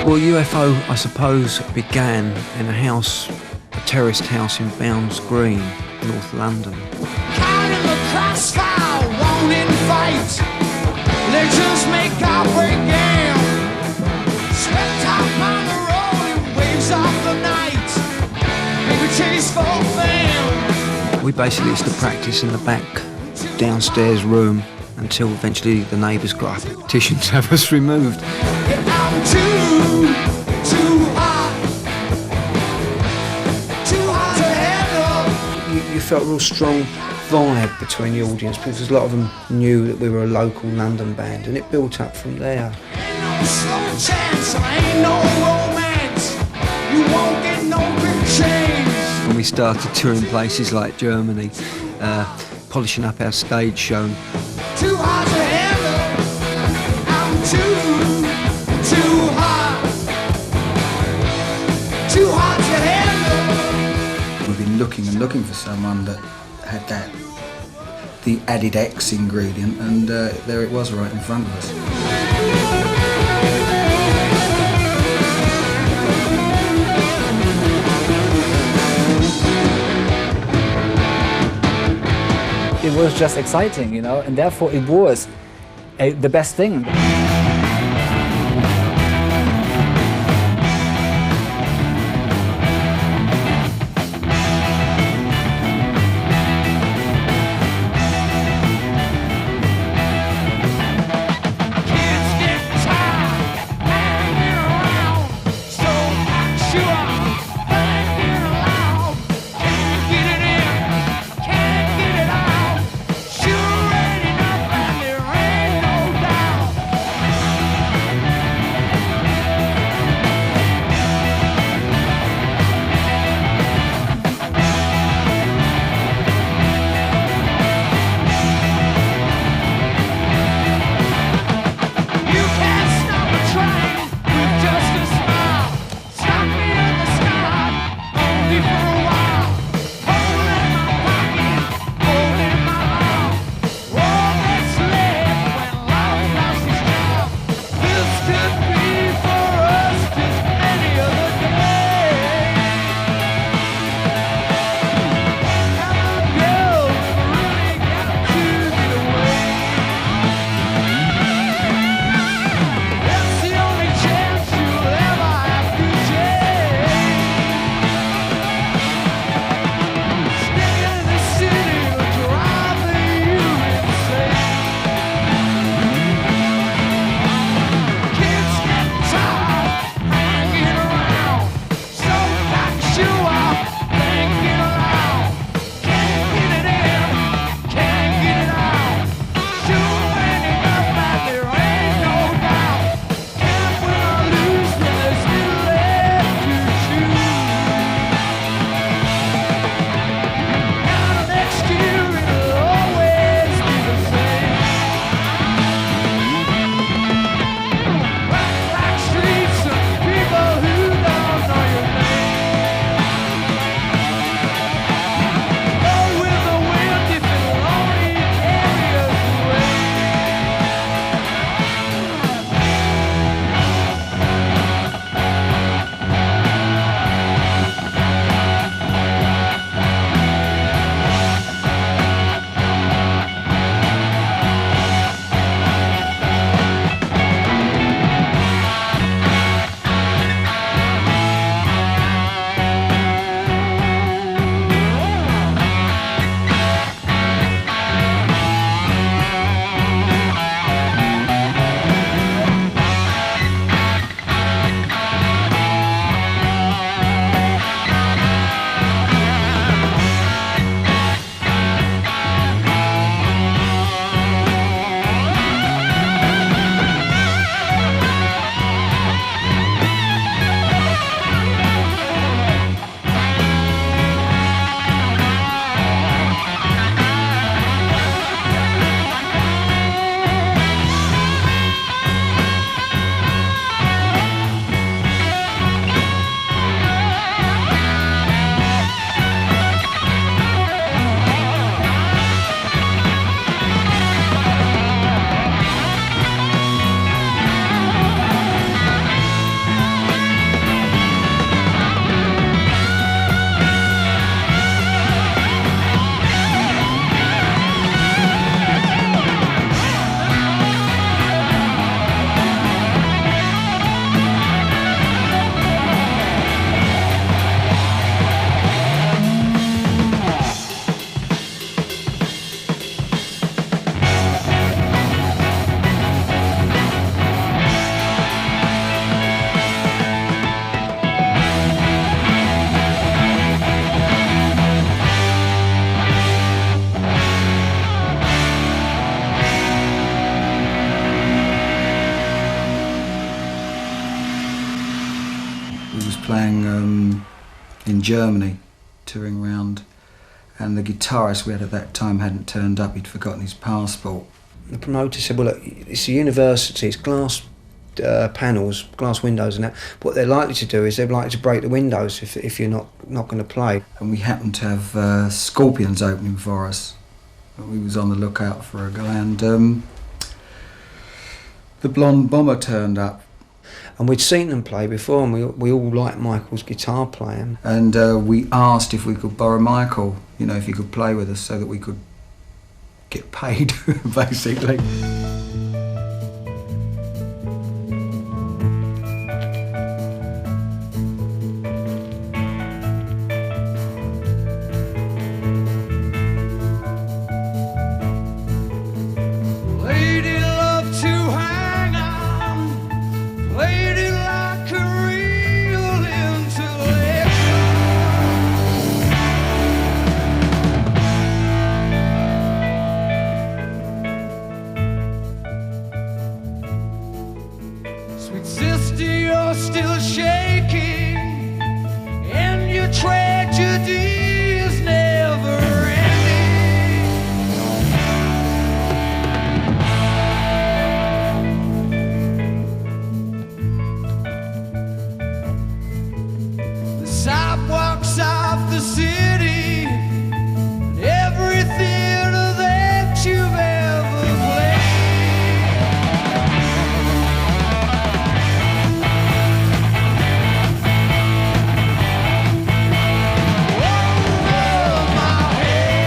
Well, UFO, I suppose, began in a house, a terraced house in Bounds Green, North London. Caught in the crossfire, won't in fight. Legends make our break down. Swept up on the rolling waves of the night. Maybe chase for fame. We basically used to practice in the back downstairs room until eventually the neighbours got up a petition to have us removed. I'm too hot to handle. You felt a real strong vibe between the audience because a lot of them knew that we were a local London band, and it built up from there. Ain't no slow chance, ain't no romance. You won't get no big change. When we started touring places like Germany, polishing up our stage show. Too hot to handle. I'm too hot to handle. We've been looking and looking for someone that had the added X ingredient, and there it was right in front of us. It was just exciting, you know, and therefore it was the best thing. playing in Germany, touring around, and the guitarist we had at that time hadn't turned up. He'd forgotten his passport. The promoter said, well, look, it's a university, it's glass panels, glass windows and that. What they're likely to do is they're likely to break the windows if you're not going to play. And we happened to have Scorpions opening for us. We was on the lookout for a guy, and the Blonde Bomber turned up. And we'd seen them play before, and we all liked Michael's guitar playing. And we asked if we could borrow Michael, you know, if he could play with us so that we could get paid, basically. Lady loved to hang on, lady like a real intellectual. Sweet sister, you're still shaking, and your tragedy is never ending. The sidewalks of the city, and every theater that you've ever played. Over my head,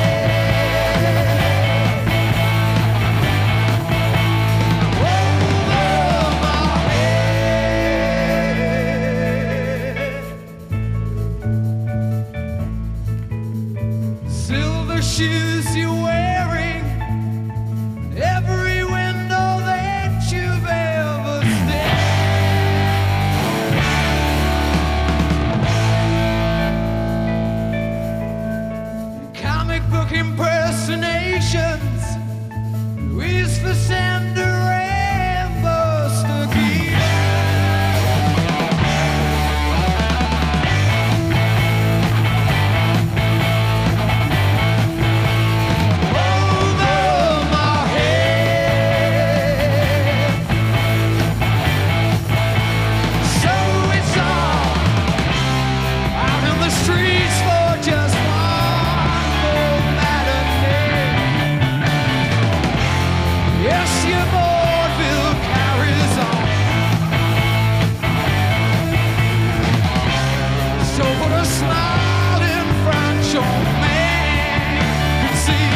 over my head. Silver shoes you're wearing, every window that you've ever stared. Comic book impersonations, Louise Fessender and Buster Keaton. Over my head. So it's all out in the streets for just one more matinee. Yes, your vaudeville carries on. So put a smile in front your man can see.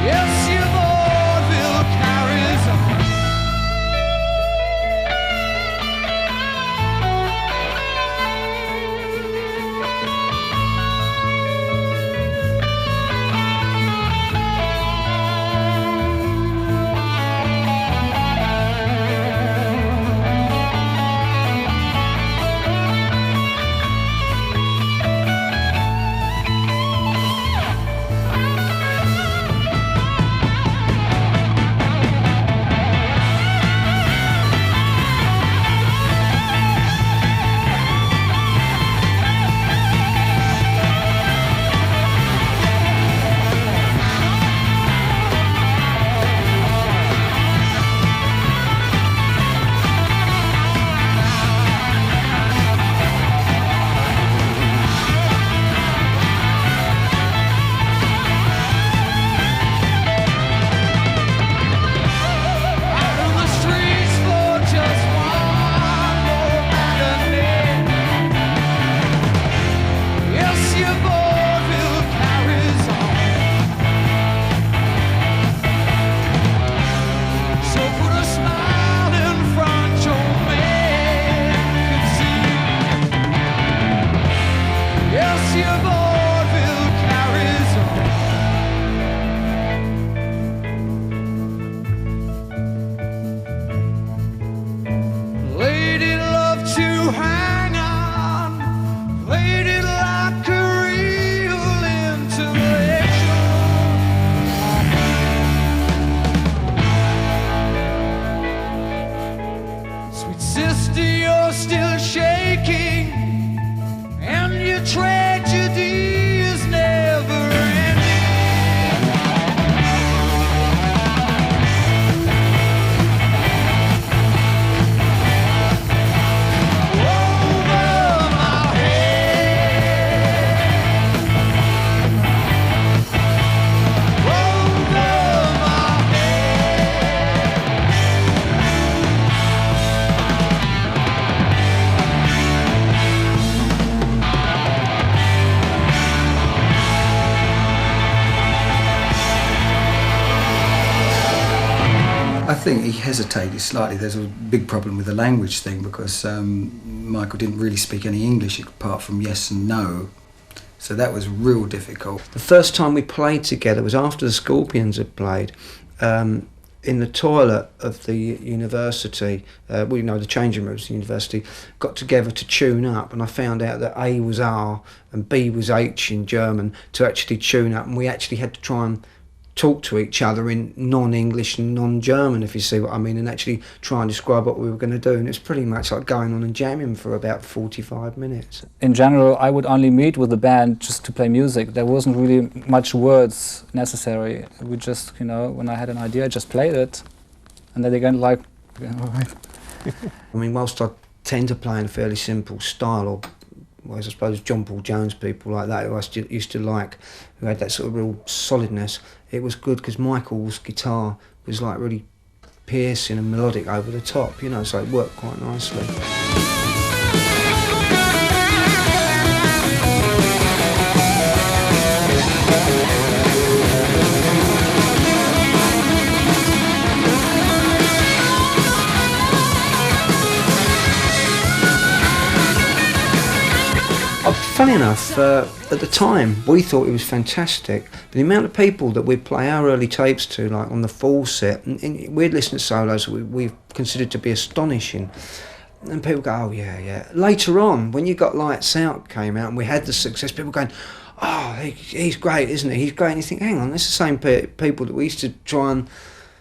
Yes, your vaudeville carries on. Out on the streets for just one more matinee. Yes, your vaudeville carries on. So put a smile in front your man can see. Yes, your vaudeville carries on. Lady loved to hang on, lady like a real intellectual. Sweet sister, you're still think he hesitated slightly. There's a big problem with the language thing because Michael didn't really speak any English apart from yes and no. So that was real difficult. The first time we played together was after the Scorpions had played. In the toilet of the university, the changing rooms of the university, got together to tune up, and I found out that A was R and B was H in German to actually tune up, and we actually had to try and talk to each other in non-English and non-German, if you see what I mean, and actually try and describe what we were going to do, and it's pretty much like going on and jamming for about 45 minutes. In general, I would only meet with the band just to play music. There wasn't really much words necessary. We just, when I had an idea, I just played it, and then again, like, all right. I mean, whilst I tend to play in a fairly simple style, or whereas I suppose John Paul Jones, people like that, who I used to like, who had that sort of real solidness, it was good because Michael's guitar was like really piercing and melodic over the top, so it worked quite nicely. Funny enough, at the time we thought it was fantastic, but the amount of people that we'd play our early tapes to, like on the full set, and we'd listen to solos we've considered to be astonishing, and people go, oh yeah. Later on, when You Got Lights Out came out and we had the success, people going, oh, he's great, isn't he? He's great. And you think, hang on, that's the same people that we used to try and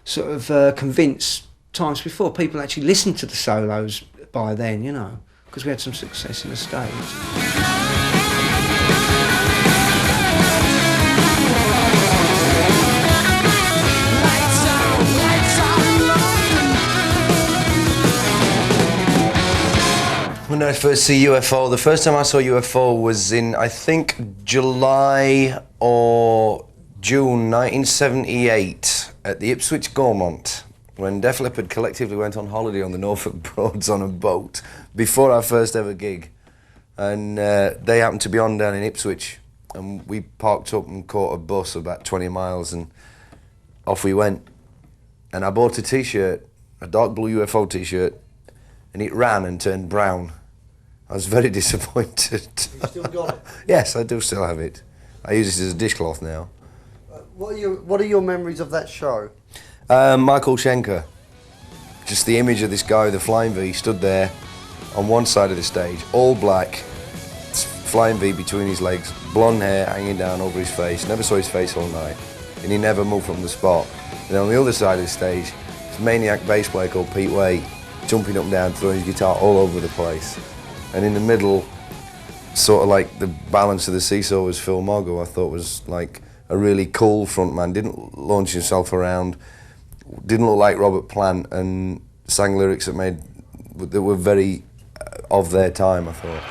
sort of convince times before. People actually listened to the solos by then, because we had some success in the States. When I first see UFO, the first time I saw UFO was in, I think, July or June 1978 at the Ipswich Gaumont, when Def Leppard collectively went on holiday on the Norfolk Broads on a boat before our first ever gig. And they happened to be on down in Ipswich, and we parked up and caught a bus about 20 miles, and off we went. And I bought a t-shirt, a dark blue UFO t-shirt, and it ran and turned brown. I was very disappointed. You still got it? Yes, I do still have it. I use it as a dishcloth now. What are your memories of that show? Michael Schenker. Just the image of this guy with the flying V stood there on one side of the stage, all black, flying V between his legs, blonde hair hanging down over his face. Never saw his face all night, and he never moved from the spot. And on the other side of the stage, this maniac bass player called Pete Way, jumping up and down, throwing his guitar all over the place. And in the middle, sort of like the balance of the seesaw, was Phil Moggo. I thought was like a really cool frontman. Didn't launch himself around, didn't look like Robert Plant, and sang lyrics that were very of their time, I thought.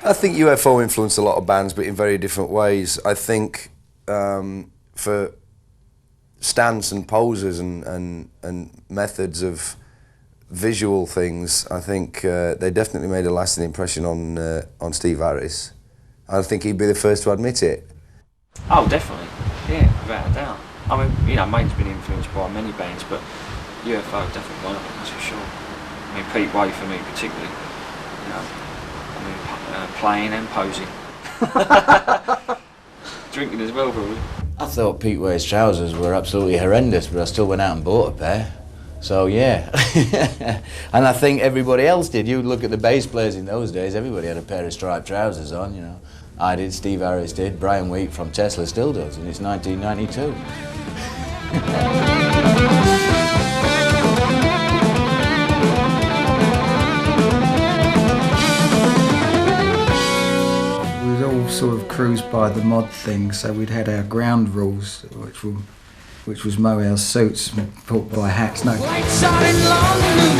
I think UFO influenced a lot of bands, but in very different ways. I think for stance and poses and methods of visual things, I think they definitely made a lasting impression on Steve Harris. I think he'd be the first to admit it. Oh, definitely. Yeah, without a doubt. I mean, you know, Maine's been influenced by many bands, but UFO definitely one of them, that's for sure. I mean, Pete Way for me particularly. You know, I mean, playing and posing. Drinking as well, probably. I thought Pete Way's trousers were absolutely horrendous, but I still went out and bought a pair. So yeah, and I think everybody else did. You look at the bass players in those days, everybody had a pair of striped trousers on, you know. I did, Steve Harris did, Brian Week from Tesla still does, and it's 1992. We'd all sort of cruised by the mod thing, so we'd had our ground rules, which was mow our suits and buy hats. No, Lights out in London,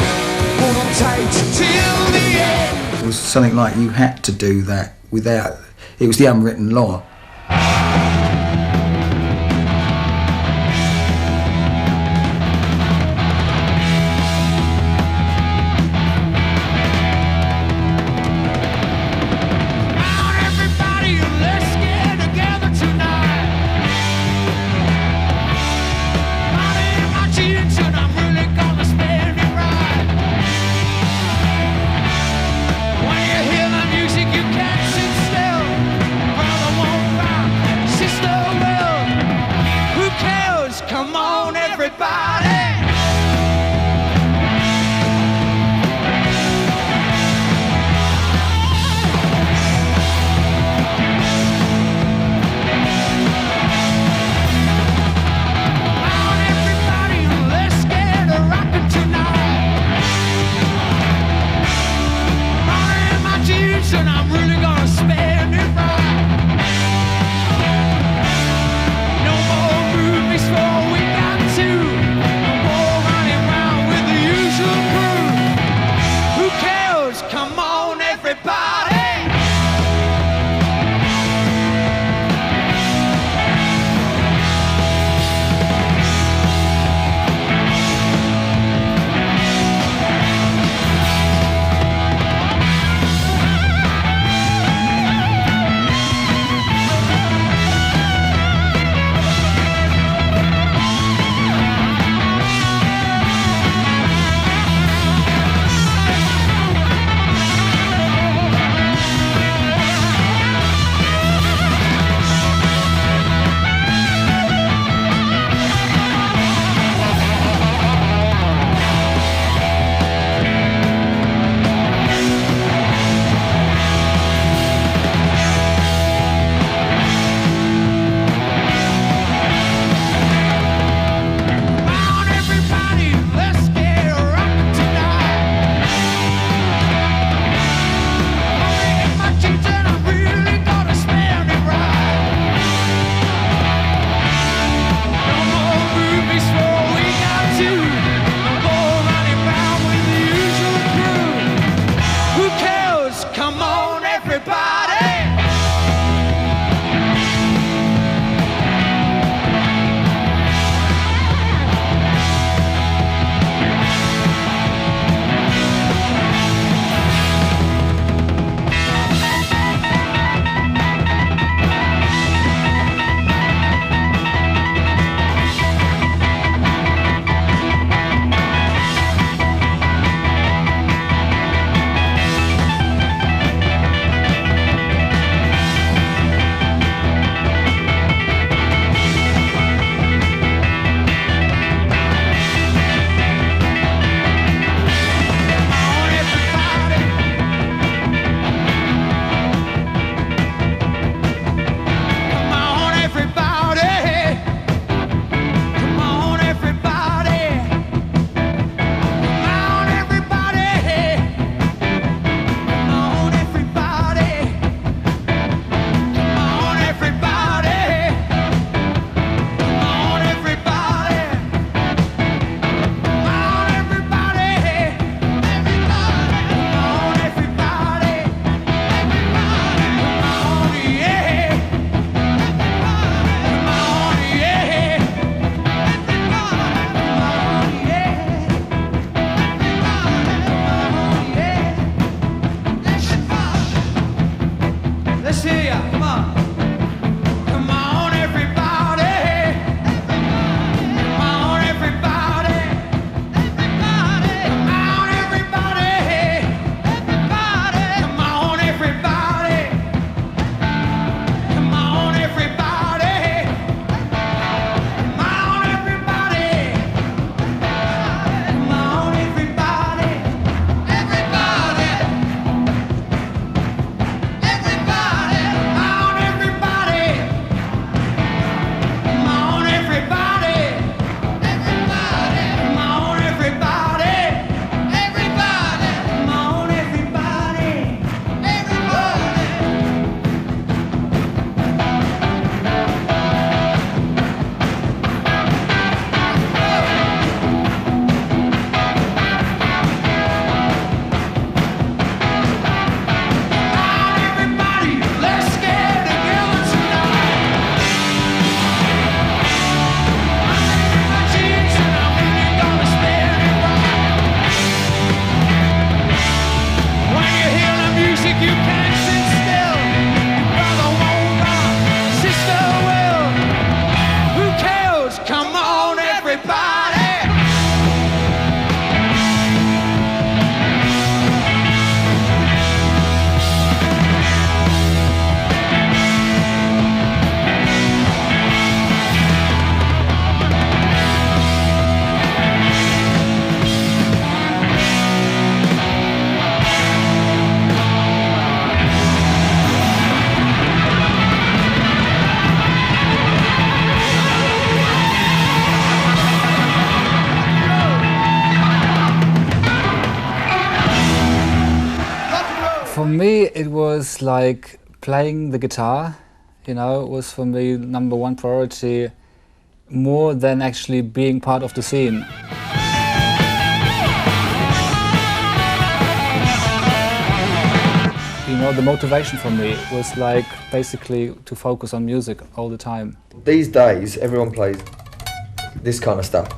hold on tight till the end. it was something like you had to do that without. It was the unwritten law. Out everybody, let's get together tonight. Money in my jeans and I'm really gonna spend it right. When you hear the music, you can't sit still. Brother won't let's hear ya. Come on. Come on, everybody. Come on, everybody. Come on, everybody. Come on, everybody. Come on, everybody. Come on, everybody. Come on, everybody. Everybody. Everybody. Come on, everybody. Come on, everybody. Everybody. Come on, everybody. Everybody. Everybody, let's get together tonight. I'm taking my cheeks and I'm really gonna spend it right. When you hear the music, you can't sit still. Your brother won't rock, sister will. Who cares? Come on, everybody. For me, it was like playing the guitar, you know, was for me number one priority, more than actually being part of the scene. You know, the motivation for me was like basically to focus on music all the time. These days, everyone plays this kind of stuff.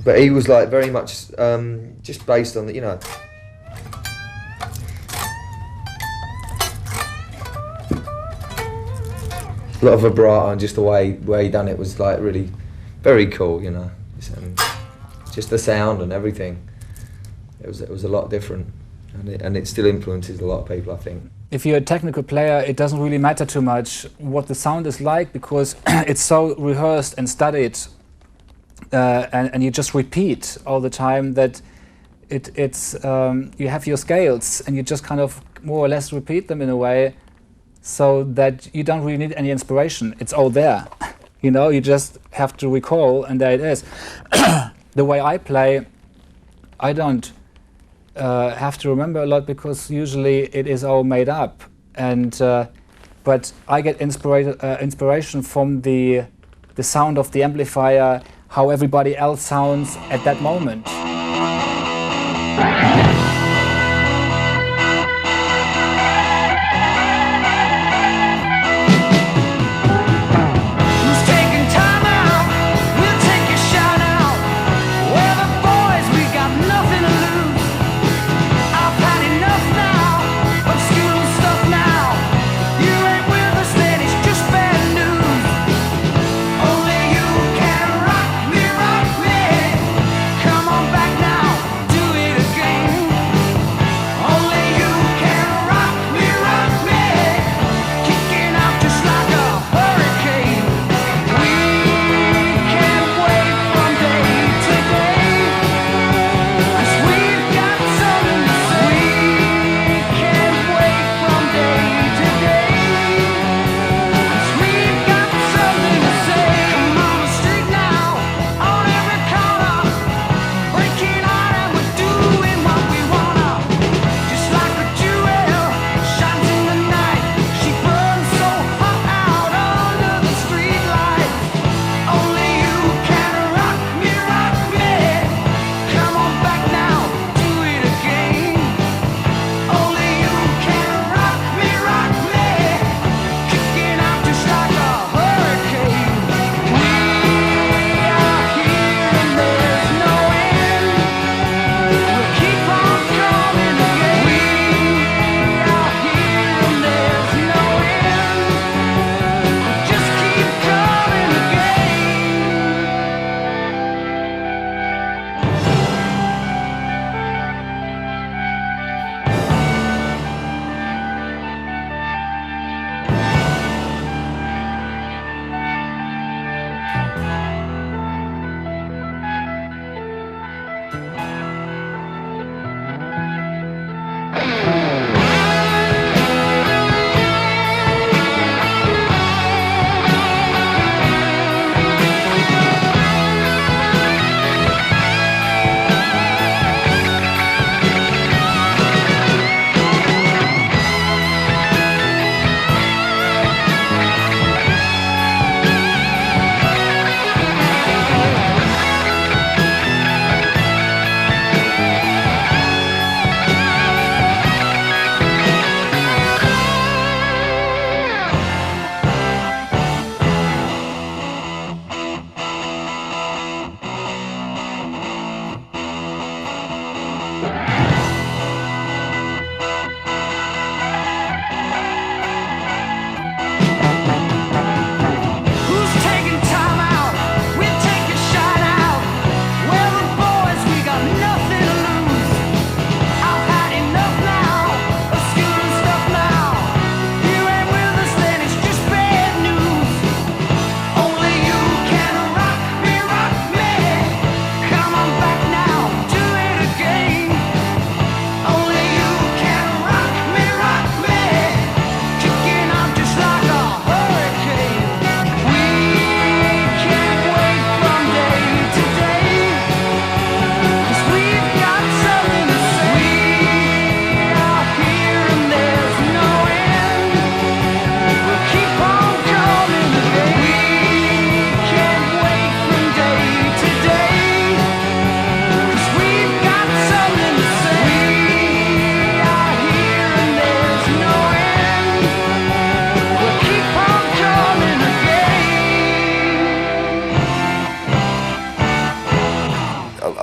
But he was like very much just based on the, you know. A lot of vibrato and just the way he done it was like really very cool, you know. Just the sound and everything. It was a lot different, and it still influences a lot of people, I think. If you're a technical player, it doesn't really matter too much what the sound is like, because it's so rehearsed and studied, and you just repeat all the time that it's you have your scales and you just kind of more or less repeat them in a way, so that you don't really need any inspiration. It's all there. You know, you just have to recall, and there it is. The way I play, I don't have to remember a lot, because usually it is all made up. And but I get inspiration from the sound of the amplifier, how everybody else sounds at that moment. Who's taking time out? We'll take a shot out. We're the boys, we got nothing to lose. I've had enough now of school stuff now. You ain't with us, then it's just bad news. Only you can rock me, rock me. Come on back.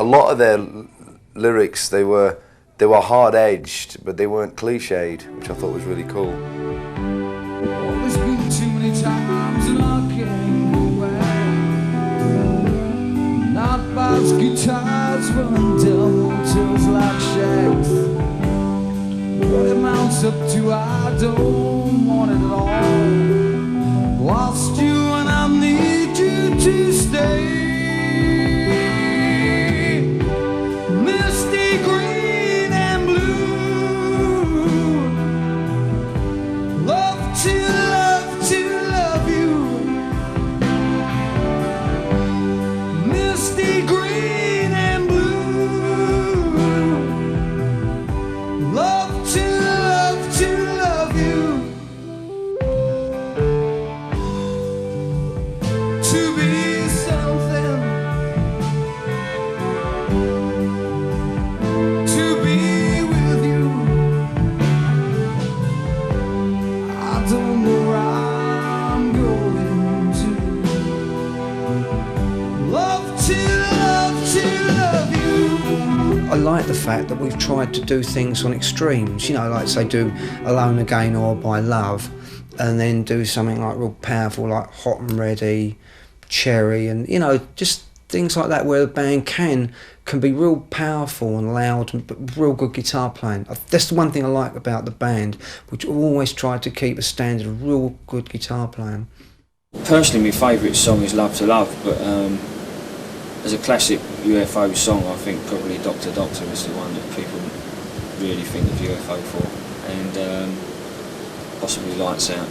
lot of their lyrics, they were hard-edged, but they weren't cliched, which I thought was really cool. Oh, there's been too many times and I can't go back. Not bass guitars running down motels like shacks. What it amounts up to, I don't want it at all. Lost you and I need you to stay. Misty green and blue. Love to love you. Misty green and blue. Love to love you. To be something. To be with you. I don't know where I'm going to. Love to love you. I like the fact that we've tried to do things on extremes, you know, like say do Alone Again or By Love, and then do something like real powerful like Hot and Ready, Cherry, and you know, just things like that where the band can be real powerful and loud, but real good guitar playing. That's the one thing I like about the band, which always tried to keep a standard of real good guitar playing. Personally, my favourite song is Love to Love, but as a classic UFO song, I think probably Doctor Doctor is the one that people really think of UFO for, and possibly Lights Out.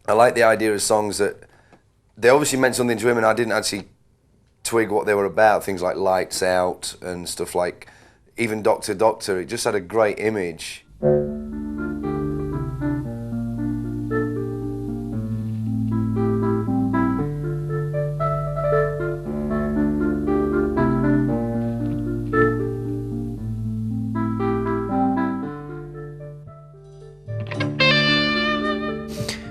I like the idea of songs that they obviously meant something to him, and I didn't actually twig what they were about. Things like Lights Out and stuff like even Doctor Doctor. It just had a great image.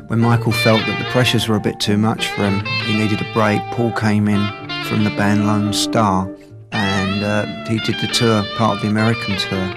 When Michael felt that the pressures were a bit too much for him, he needed a break, Paul came in from the band Lone Star, and he did the tour, part of the American tour.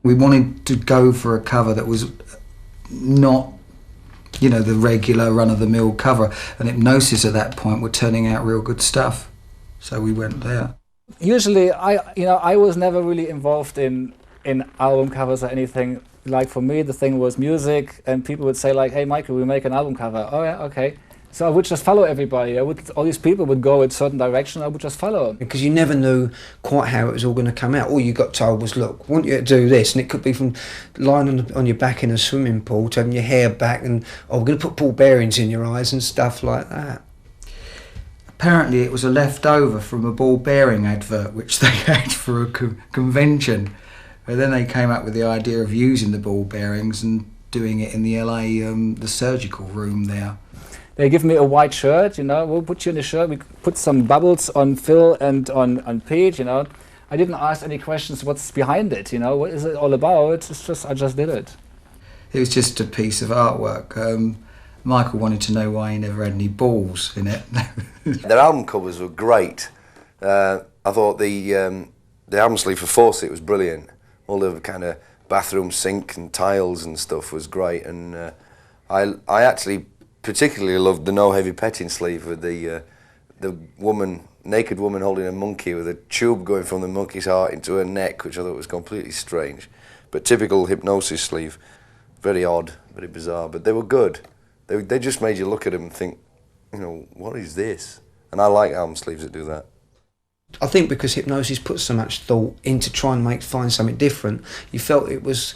We wanted to go for a cover that was not, you know, the regular run-of-the-mill cover. And Hypnosis at that point were turning out real good stuff. So we went there. Usually, I was never really involved in album covers or anything. Like for me, the thing was music, and people would say like, "Hey, Michael, we make an album cover." Oh yeah, okay. So I would just follow everybody. All these people would go in a certain direction. I would just follow them. Because you never knew quite how it was all going to come out. All you got told was, look, I want you to do this. And it could be from lying on your back in a swimming pool to having your hair back and, oh, we're going to put ball bearings in your eyes and stuff like that. Apparently it was a leftover from a ball bearing advert which they had for a convention. And then they came up with the idea of using the ball bearings and doing it in the LA, the surgical room there. They give me a white shirt, you know, we'll put you in the shirt, we put some bubbles on Phil and on Pete, you know. I didn't ask any questions what's behind it, you know, what is it all about? It's just, I just did it. It was just a piece of artwork. Michael wanted to know why he never had any balls in it. Their album covers were great. I thought the album sleeve for Fawcett was brilliant. All the kind of bathroom sink and tiles and stuff was great. And I actually particularly loved the No Heavy Petting sleeve with the naked woman holding a monkey with a tube going from the monkey's heart into her neck, which I thought was completely strange. But typical Hypnosis sleeve, very odd, very bizarre, but they were good. They just made you look at them and think, you know, what is this? And I like album sleeves that do that. I think because Hypnosis put so much thought into trying to find something different, you felt it was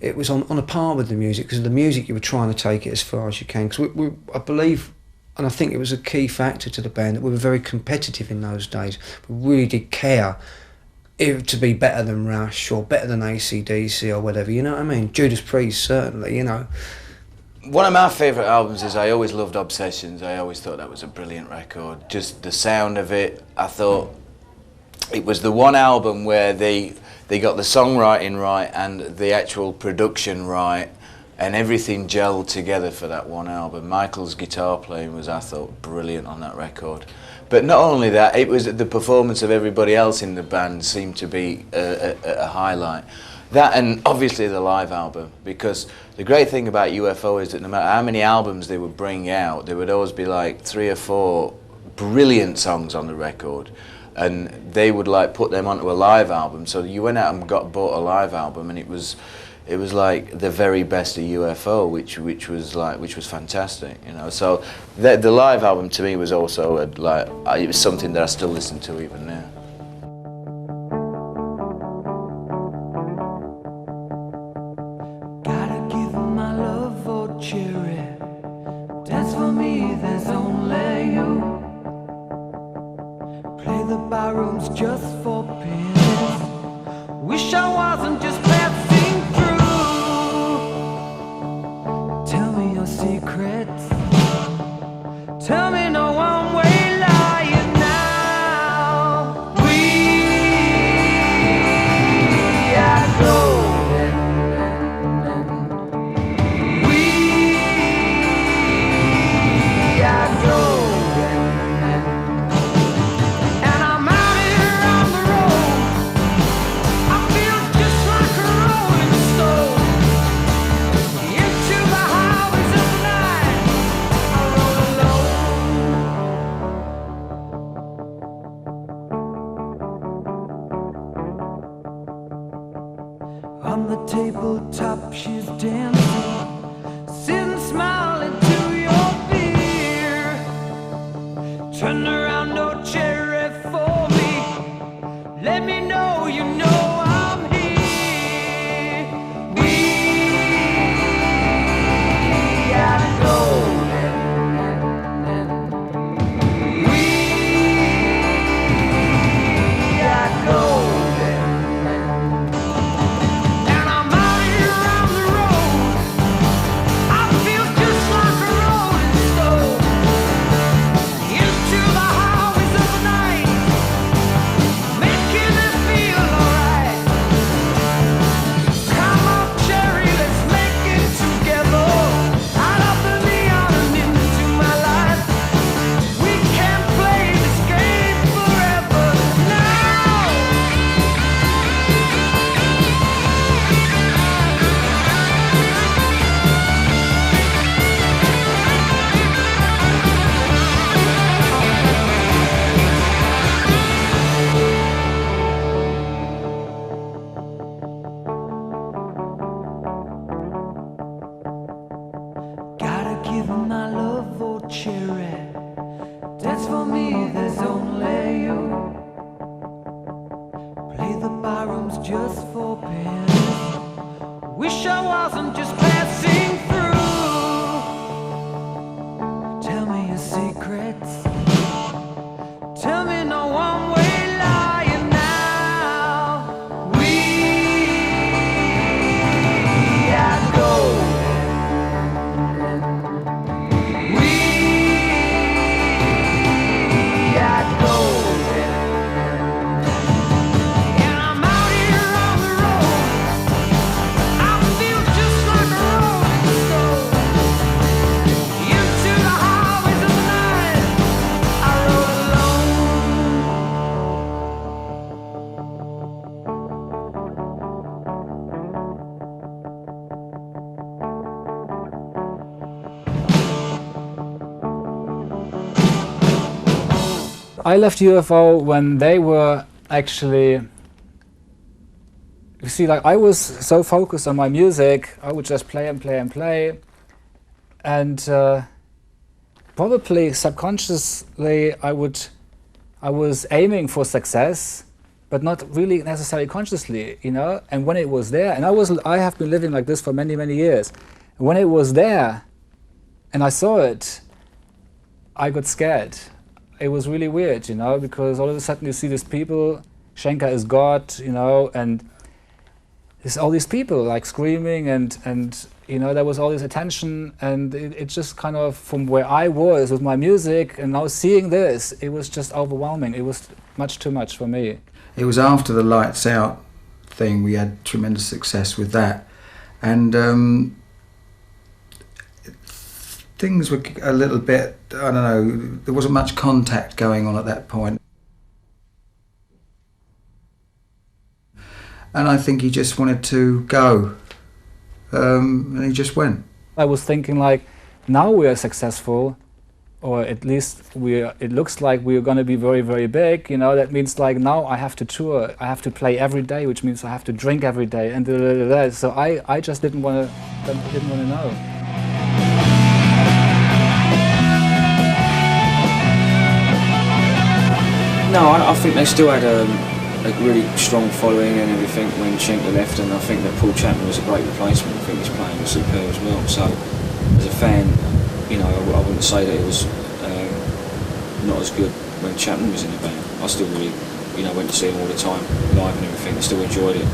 on a par with the music, because of the music you were trying to take it as far as you can. Because I believe, and I think it was a key factor to the band, that we were very competitive in those days. We really did care to be better than Rush or better than AC/DC or whatever, you know what I mean? Judas Priest, certainly, you know. One of my favourite albums is I always loved Obsessions. I always thought that was a brilliant record. Just the sound of it, I thought it was the one album where they got the songwriting right and the actual production right, and everything gelled together for that one album. Michael's guitar playing was, I thought, brilliant on that record. But not only that, it was the performance of everybody else in the band seemed to be a highlight. That and obviously the live album, because the great thing about UFO is that no matter how many albums they would bring out, there would always be like 3 or 4 brilliant songs on the record, and they would like put them onto a live album. So you went out and bought a live album, and it was like the very best of UFO, which was fantastic, you know. So the live album to me was also it was something that I still listen to even now. Dance for me, there's only you. Play the barrooms just for pennies. Wish I wasn't just passing through. Tell me your secrets. Tell me no one-way lying now. We are golden. On the tabletop she's dancing, sitting smiling to your beer. Turn around, no cherry for me. Let me know you know I'm here. We are golden. We are golden. Into the give my love or cherry. Dance for me, there's only you. Play the barrooms just for pennies. Wish I wasn't just passing through. Tell me your secrets. Tell me no one-way lying now. We are gold. We are gold. And I'm out here on the road. I feel just like a rolling stone. Into the highways of the night, I rode alone. I left UFO when they were actually, you see, like I was so focused on my music, I would just play and play and play, and probably subconsciously I was aiming for success, but not really necessarily consciously, you know. And when it was there, and I have been living like this for many, many years. When it was there, and I saw it, I got scared. It was really weird, you know, because all of a sudden you see these people, Schenker is God, you know, and there's all these people like screaming and you know, there was all this attention, and it just kind of, from where I was with my music and now seeing this, it was just overwhelming. It was much too much for me. It was after the Lights Out thing, we had tremendous success with that, and things were a little bit, I don't know, there wasn't much contact going on at that point. And I think he just wanted to go, and he just went. I was thinking like, now we are successful, or at least it looks like we're going to be very, very big, you know. That means like now I have to tour, I have to play every day, which means I have to drink every day, and so I just didn't want to know. No, I think they still had a really strong following and everything when Schenker left, and I think that Paul Chapman was a great replacement. I think his playing was superb as well. So, as a fan, you know, I wouldn't say that it was not as good when Chapman was in the band. I still really, you know, went to see him all the time, live and everything. I still enjoyed it.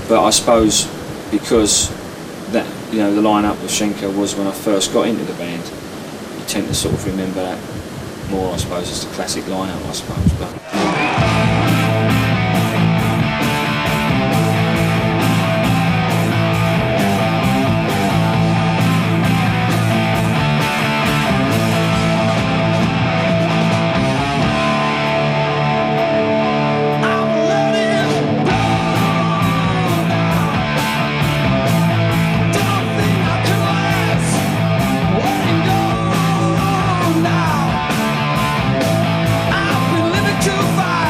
But I suppose because that, you know, the lineup with Schenker was when I first got into the band, you tend to sort of remember that more, I suppose, as the classic lineup, I suppose. But Too far.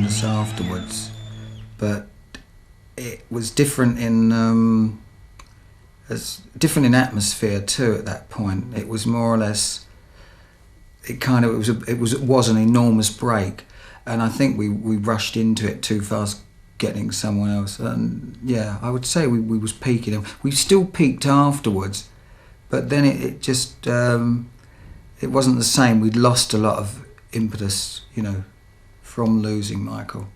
us afterwards, but it was different in different in atmosphere too. At that point, it was more or less. It was an enormous break, and I think we rushed into it too fast, getting someone else. And yeah, I would say we was peaking. We still peaked afterwards, but then it just it wasn't the same. We'd lost a lot of impetus, from losing Michael.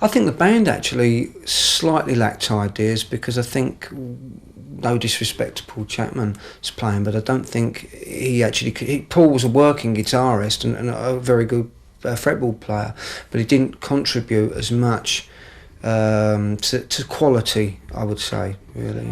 I think the band actually slightly lacked ideas, because I think, no disrespect to Paul Chapman's playing, but I don't think Paul was a working guitarist and a very good fretboard player, but he didn't contribute as much to quality, I would say, really.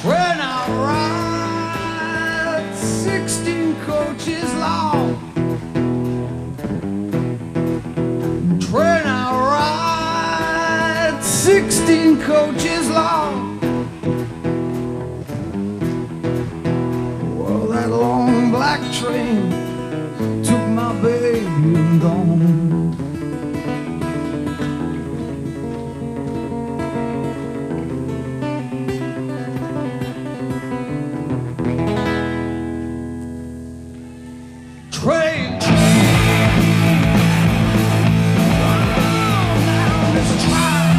When I ride 16 coaches long, when I ride 16 coaches long, well, that long black train took my baby and gone. Train, down this track.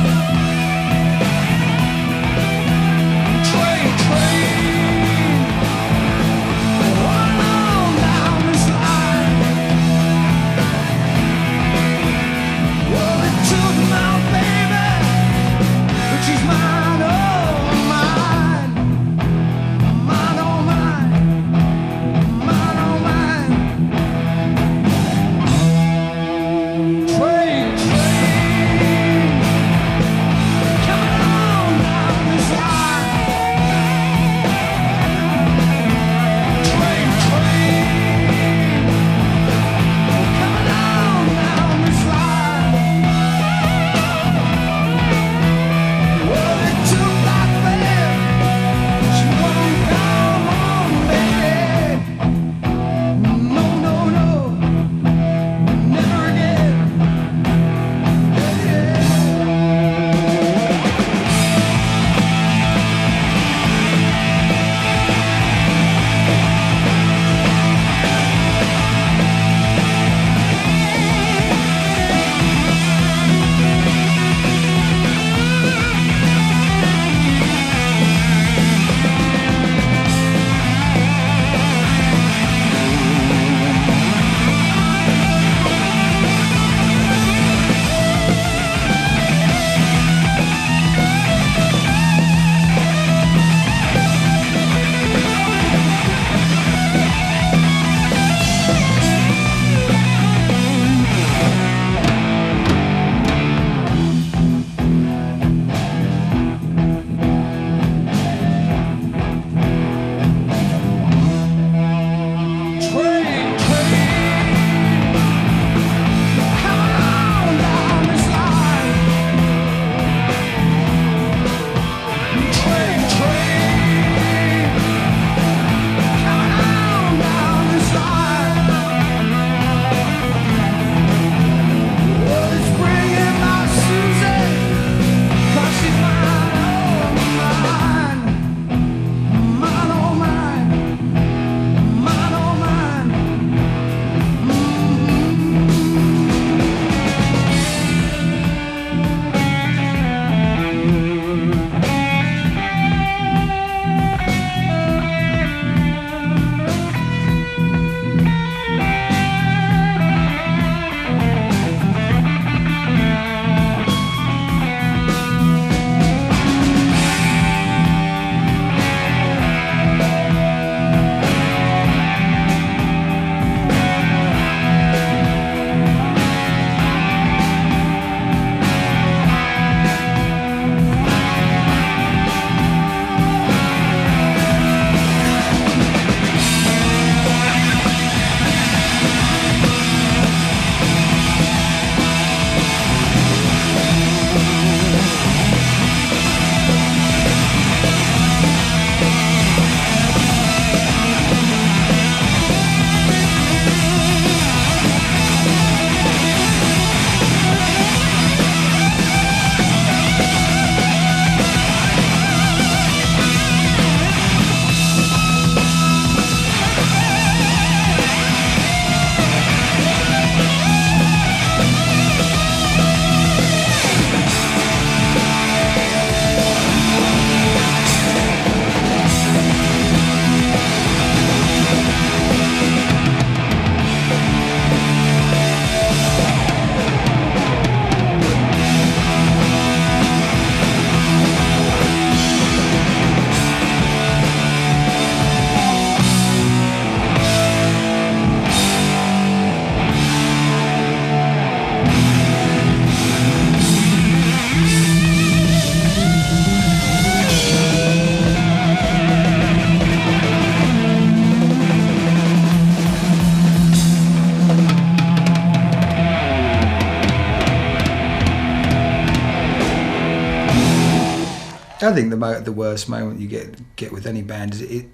I think the worst moment you get with any band is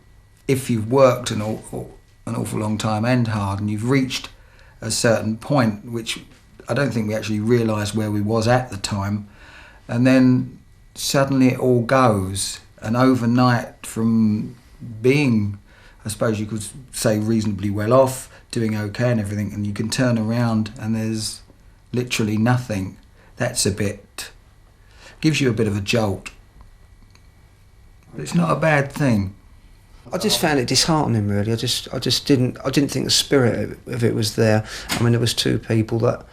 if you've worked an awful long time and hard, and you've reached a certain point, which I don't think we actually realised where we was at the time, and then suddenly it all goes, and overnight from being, I suppose you could say, reasonably well off, doing okay and everything, and you can turn around and there's literally nothing. That's gives you a bit of a jolt. But it's not a bad thing. I just found it disheartening, really. I didn't think the spirit of it was there. I mean, there was two people that,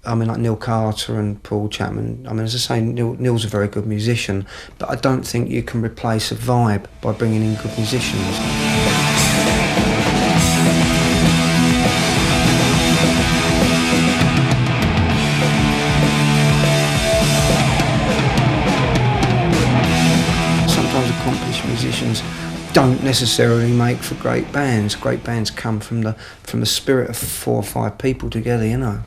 I mean, like Neil Carter and Paul Chapman. I mean, as I say, Neil's a very good musician, but I don't think you can replace a vibe by bringing in good musicians. Sometimes accomplished musicians don't necessarily make for great bands. Great bands come from the spirit of 4 or 5 people together, you know.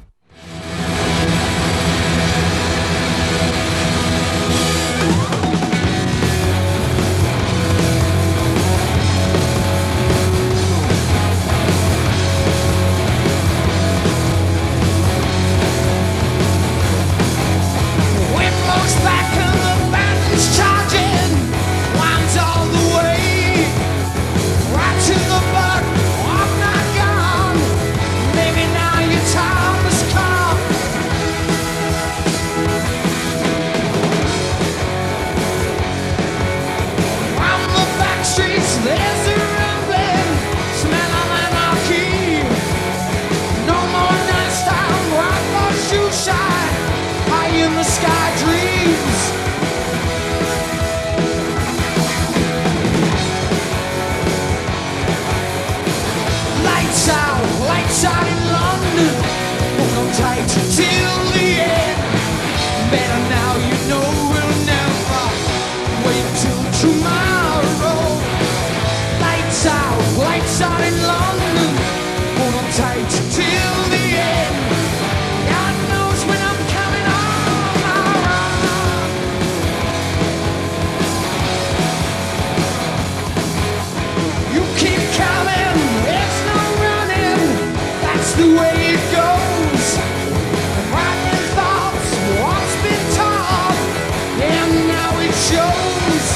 Lights out in London, hold on tight till the end. Better now, you know we'll never wait till tomorrow. Lights out in London, hold on tight till the end. God knows when I'm coming on around. You keep coming, it's no running. That's the way it goes. Writing thoughts, what's been taught, and now it shows.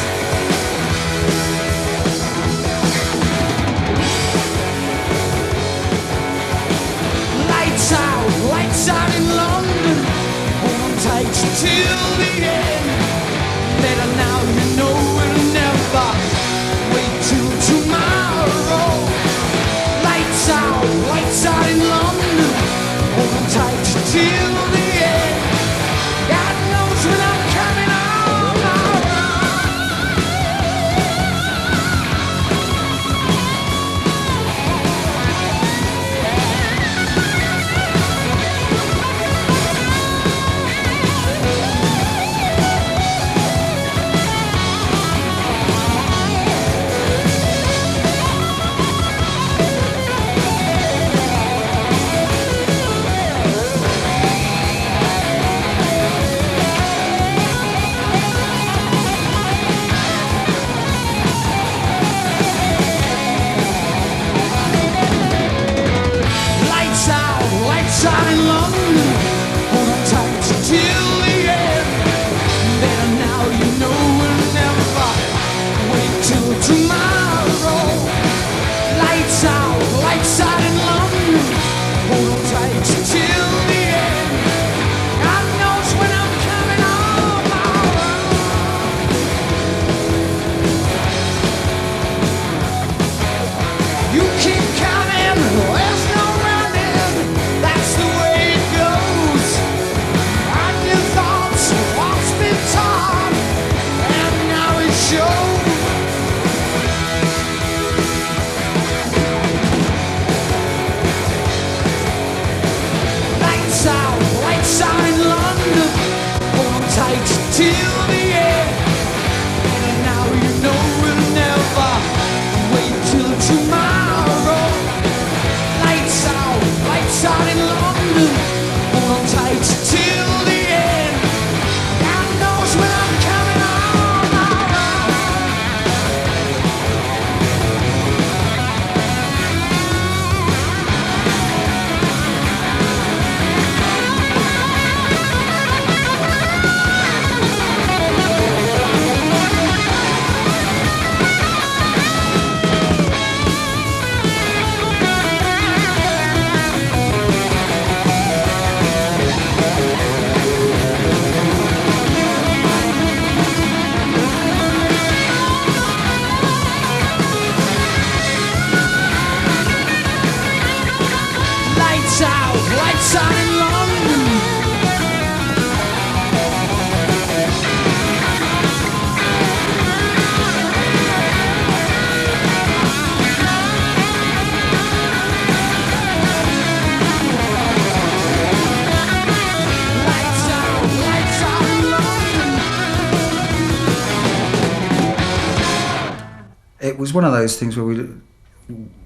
it was one of those things where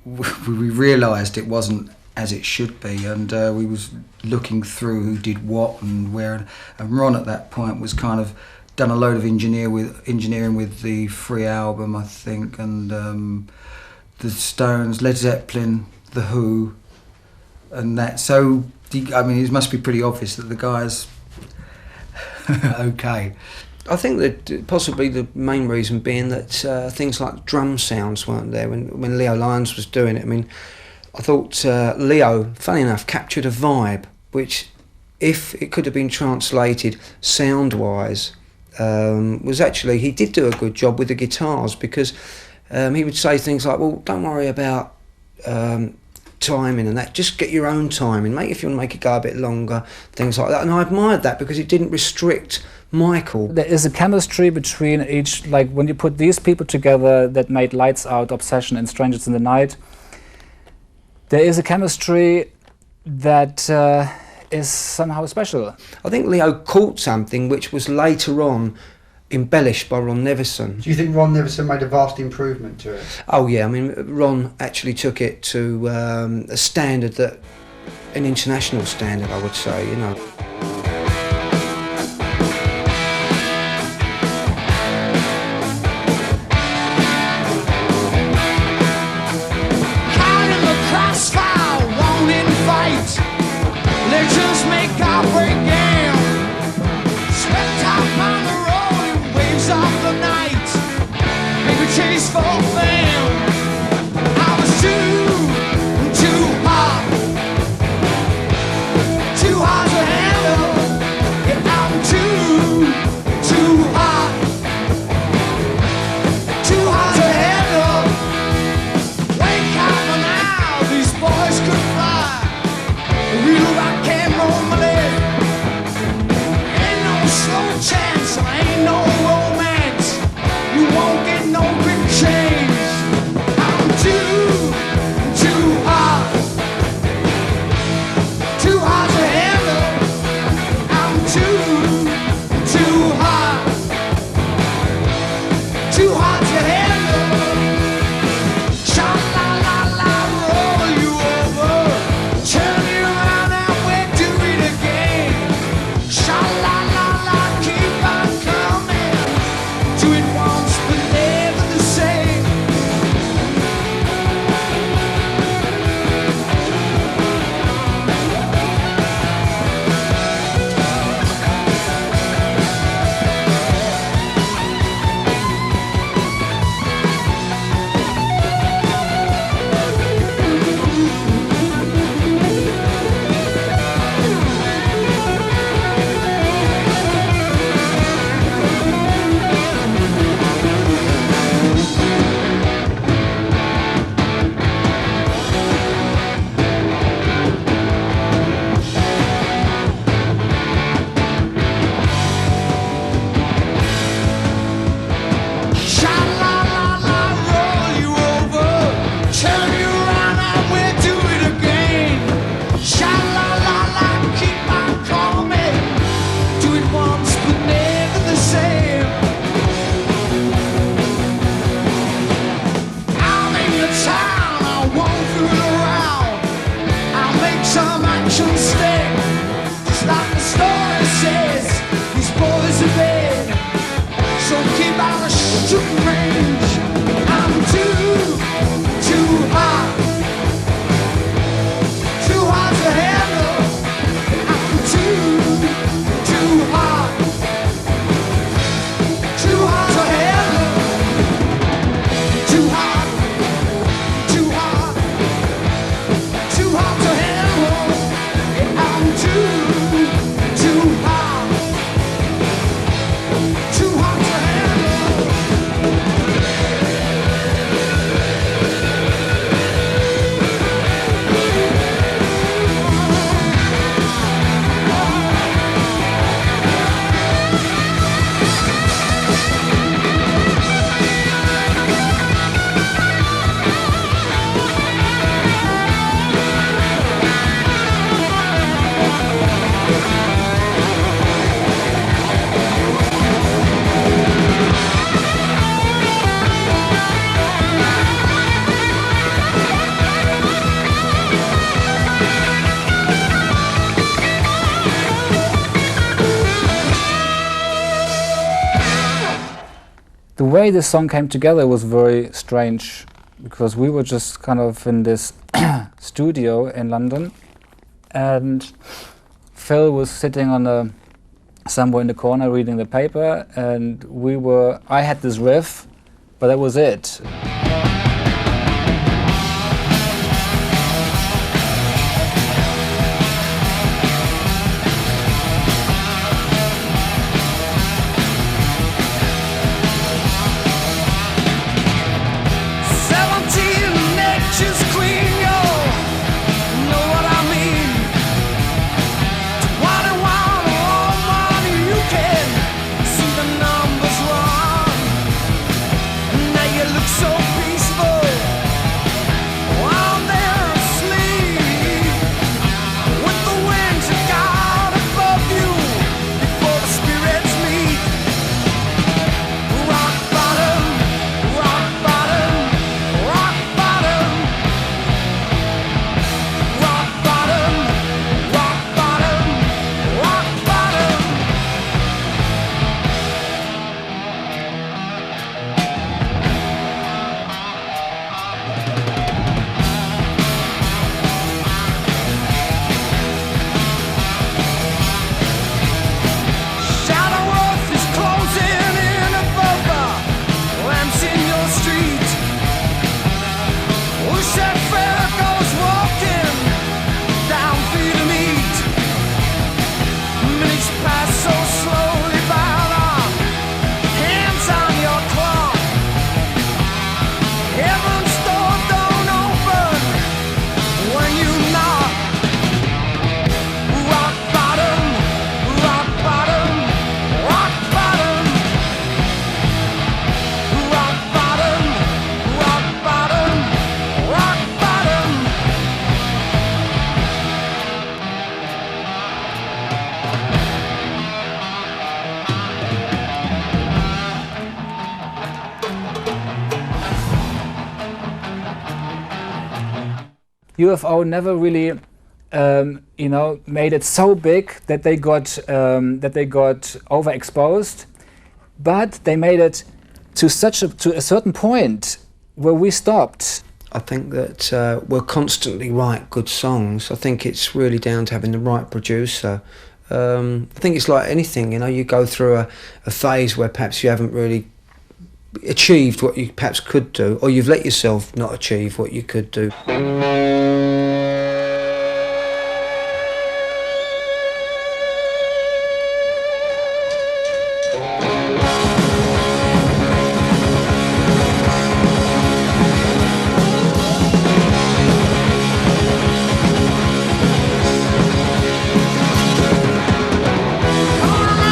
we realised it wasn't as it should be, and we was looking through who did what and where, and Ron at that point was kind of done a load of engineering with the Free album, I think, and the Stones, Led Zeppelin, The Who, and that. So I mean, it must be pretty obvious that the guy's okay. I think that possibly the main reason being that things like drum sounds weren't there when Leo Lyons was doing it. I mean, I thought Leo, funny enough, captured a vibe which, if it could have been translated sound-wise, was actually, he did do a good job with the guitars, because he would say things like, well, don't worry about timing and that, just get your own timing, if you want to make it go a bit longer, things like that. And I admired that because it didn't restrict Michael. There is a chemistry between each, like when you put these people together that made Lights Out, Obsession and Strangers in the Night, there is a chemistry that is somehow special. I think Leo caught something which was later on embellished by Ron Nevison. Do you think Ron Nevison made a vast improvement to it? Oh yeah, I mean, Ron actually took it to a standard that, an international standard, I would say, you know. Caught in the crossfire, wanting fight. Legends make our break game. Swept up on the road in waves of the night. Make a chase for fame. I was too hot. Too hard to handle. Yeah, I'm too hot. Too hard to handle. Wake up now, these boys could fly. Real rock and roll, my leg. Ain't no slow chance, ain't no romance. You won't get no quick change. I'm too hot. Too hard to handle. I'm too hot. Too hard to handle. Sha-la-la-la, roll you over. Turn you around and we'll do it again. Sha-la-la-la, keep on coming. Do it once but never the same. Sha-la-la-la, roll you over. Turn you around and we'll do it again. Sha-la-la-la, keep on coming. Do it once but never the same. I'm in the town, I won't fool around. I'll make some action stick. Just like the story says, these boys are dead. So keep out of shooting range. I'm too hot. Too hard to handle. I'm too hot. Too hard to handle. Too hot. Too hot. Too hot to handle. Yeah, way this song came together was very strange, because we were just kind of in this studio in London, and Phil was sitting on somewhere in the corner reading the paper, and I had this riff, but that was it. 17 nature's queen, yo, know what I mean. 21 all money, you can see the numbers run. Now you look so peaceful while they're asleep, with the wings of God above you before the spirits meet. Rock bottom, rock bottom, rock bottom, rock bottom, rock bottom, rock bottom. Shadow Earth is closing in above the lamps in your street. Wish that fair goes walking down for you to meet. Minutes pass so slowly by, our hands on your clock. Heaven's door don't open when you knock. Rock bottom, rock bottom, rock bottom, rock bottom, rock bottom, rock bottom. UFO never really, made it so big that they got overexposed, but they made it to a certain point where we stopped. I think that we'll constantly write good songs. I think it's really down to having the right producer. I think it's like anything, you go through a phase where perhaps you haven't really achieved what you perhaps could do, or you've let yourself not achieve what you could do.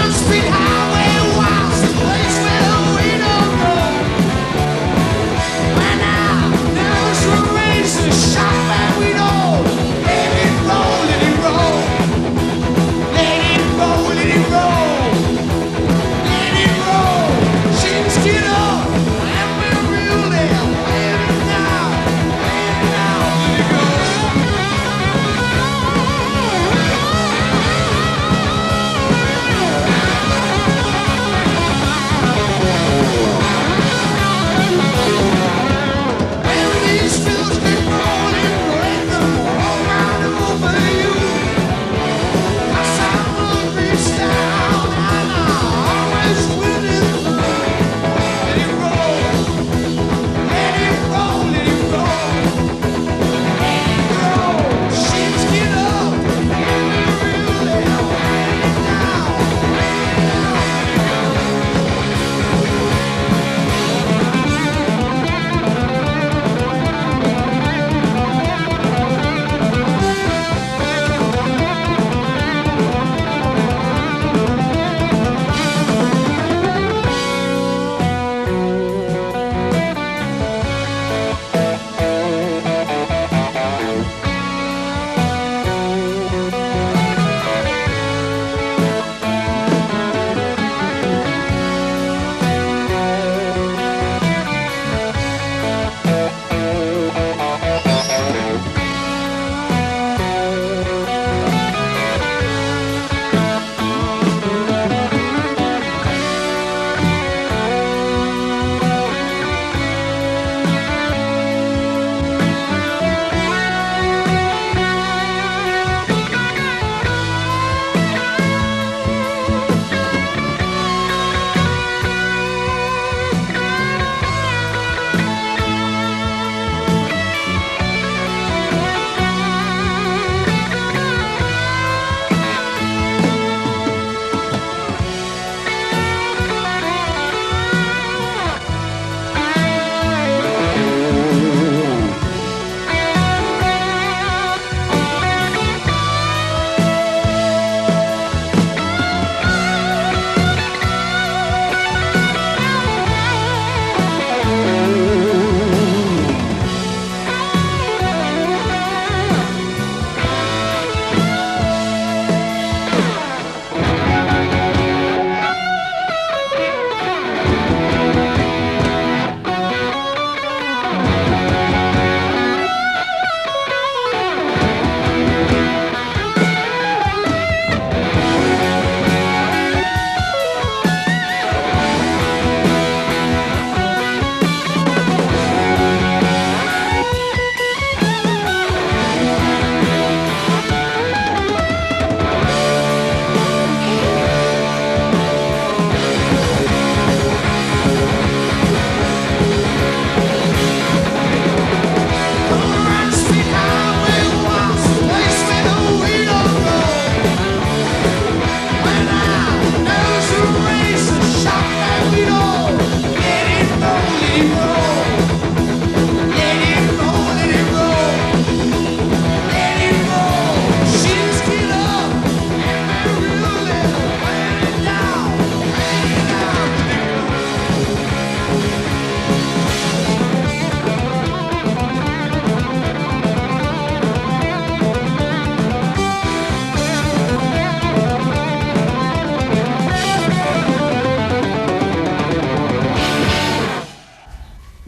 Street highway was the place where we don't go. When our nerves were razor sharp and we don't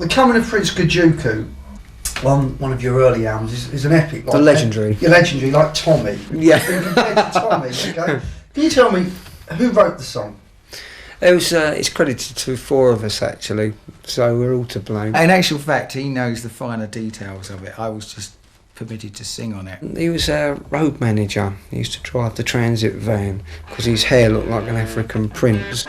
The Coming of Prince Kajuku on one of your early albums is an epic. Like, The legendary. You're legendary, like Tommy. Yeah. Compared to Tommy, okay? Can you tell me who wrote the song? It's credited to 4 of us actually, so we're all to blame. In actual fact, he knows the finer details of it. I was just permitted to sing on it. He was our road manager. He used to drive the transit van because his hair looked like an African prince.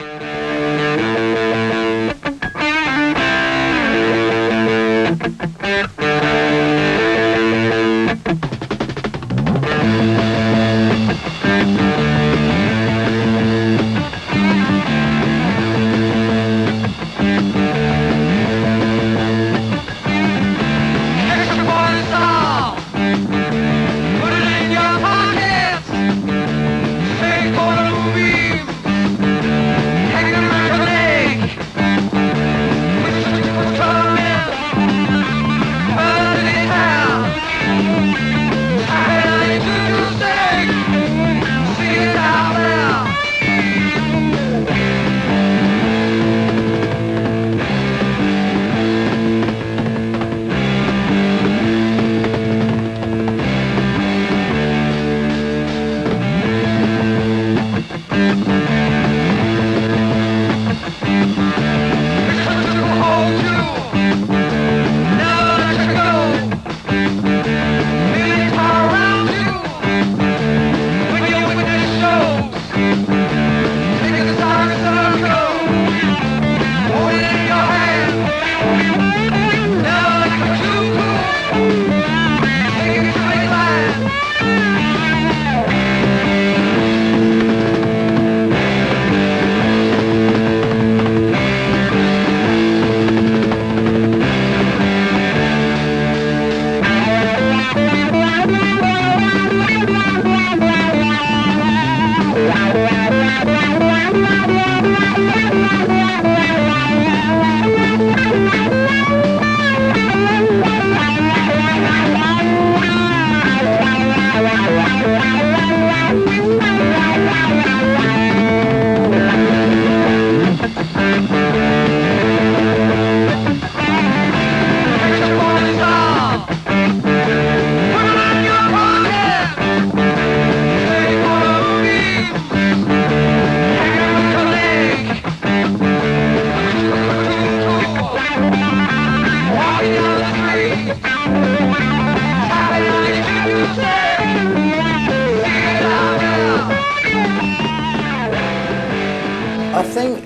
I think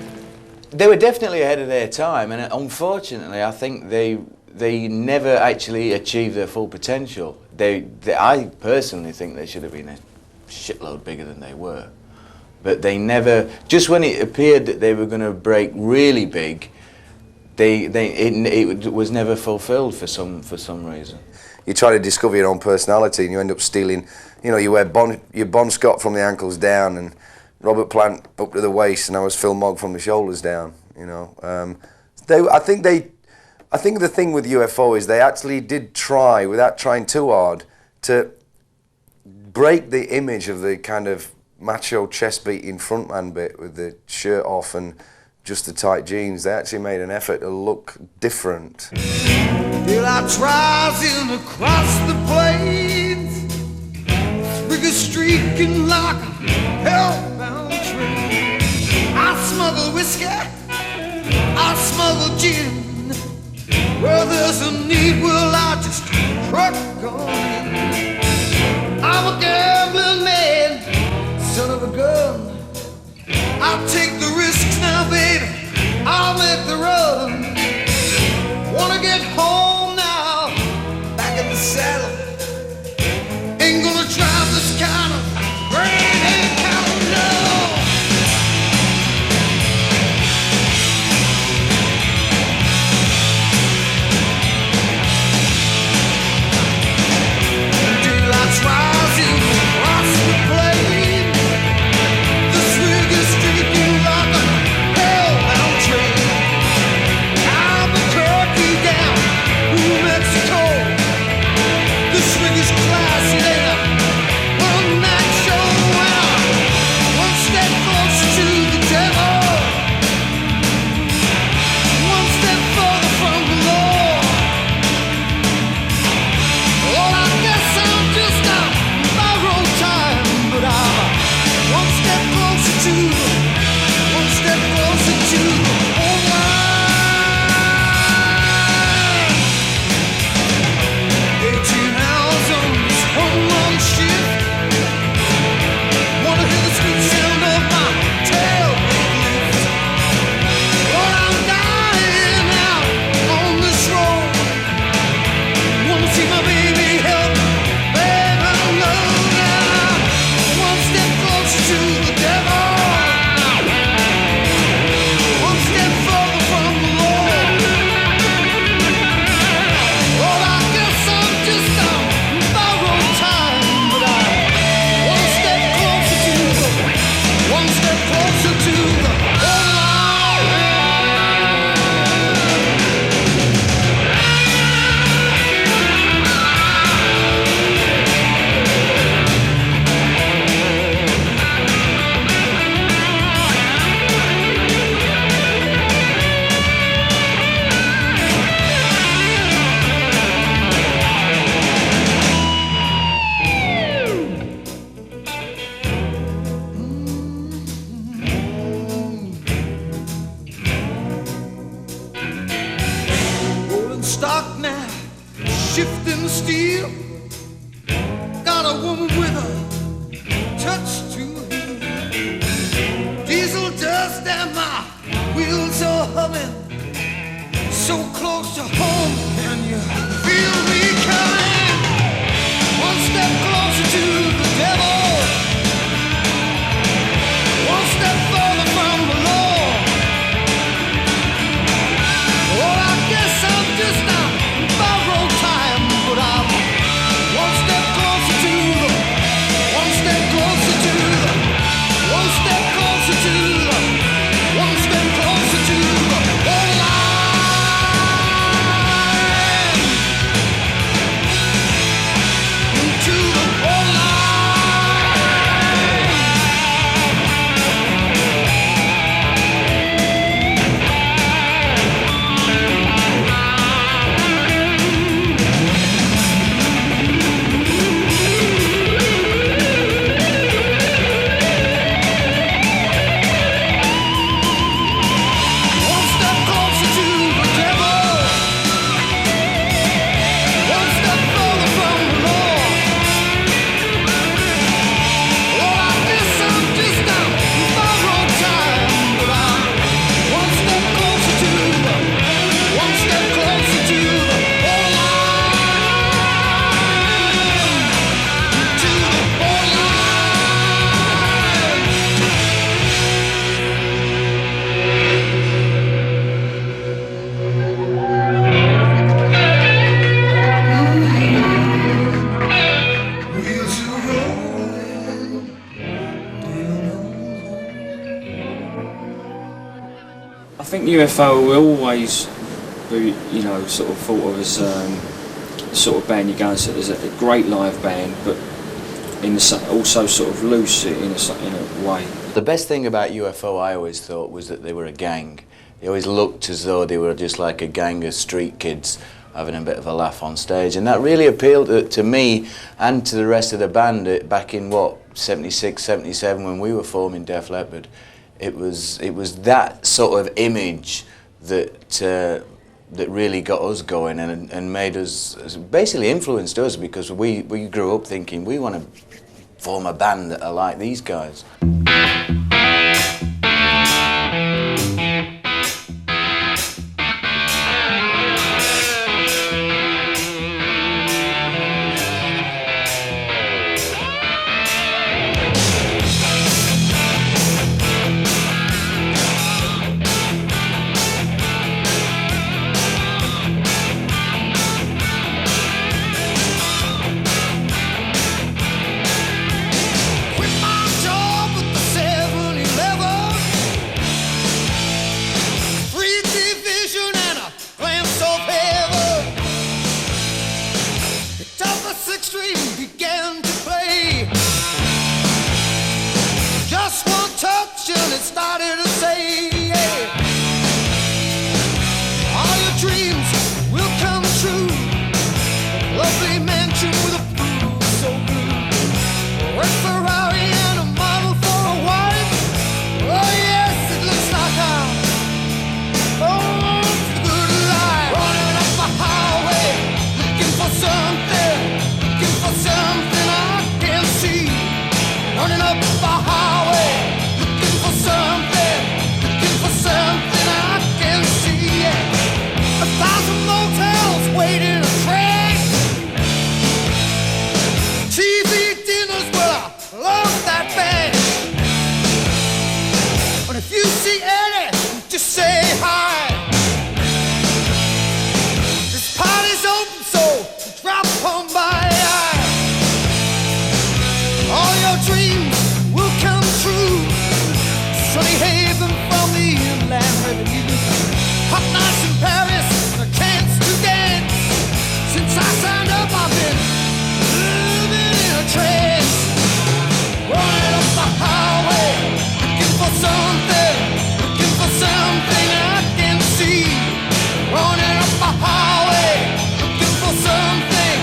they were definitely ahead of their time, and unfortunately, I think they never actually achieved their full potential. I personally think they should have been a shitload bigger than they were, but they never. Just when it appeared that they were going to break really big, it was never fulfilled for some reason. You try to discover your own personality, and you end up stealing. You know, you wear your Bon Scott from the ankles down, and Robert Plant up to the waist, and I was Phil Mogg from the shoulders down. You know, I think the thing with UFO is they actually did try, without trying too hard, to break the image of the kind of macho chest beating frontman bit with the shirt off and just the tight jeans. They actually made an effort to look different. Daylight rising across the plains, Rigger streaking like a hellbound train. I smuggle whiskey, I smuggle gin. Where there's a need, well, I just truck on in. I'm a gambling man, son of a gun. I'll take the risks now, baby, I'll make the run. Wanna get home now, back in the saddle. Ain't gonna drive this kind of great cow, no. Daylight's rising across the plain. This rig is streaking like a hellbound train. stock now, shifting steel. Got a woman with a touch to heal. Diesel dust and my wheels are humming. So close to home, can you feel me coming? One step closer to the devil, one step further from the Lord. Oh, I guess I'm just on borrowed time, but I'm one step closer to the, one step closer to the, one step closer to the, one step closer to the borderline. To the borderline. One step closer to the devil, one step further from the Lord. Oh, I guess I'm just on borrowed time, but I'm one step closer to the, one step closer to the borderline, to the borderline. Wheels are rolling. I think UFO will always be, you know, sort of thought of as the sort of band you go and see as a great live band, but also sort of loose in a way. The best thing about UFO, I always thought, was that they were a gang. They always looked as though they were just like a gang of street kids having a bit of a laugh on stage, and that really appealed to me and to the rest of the band back in, what, 76, 77, when we were forming Def Leppard. It was that sort of image that that really got us going and made us, basically influenced us, because we grew up thinking we want to form a band that are like these guys. Quit my job at the 7-Eleven. 3D vision and a glance of heaven. Picked up a 6-string, began to play. Just one touch and it started to say, yeah. All your dreams will come true. Lovely mansion with a pool so blue. Red Ferrari and a model for a wife. Oh yes, it looks like I'm on the good life. Running up a highway, looking for something I can see. Running up a highway, looking for something I can see. Yeah. 1,000 motels waiting to train. TV dinners, well, I love that band. But if you see Eddie, just say hi. This party's open, so drop on by. All your dreams will come true. Sunny haven from the inland revenue. Hot nights in Paris and a chance to dance. Since I signed up, I've been living in a trance. Running up the highway, looking for something I can see. Running up the highway, looking for something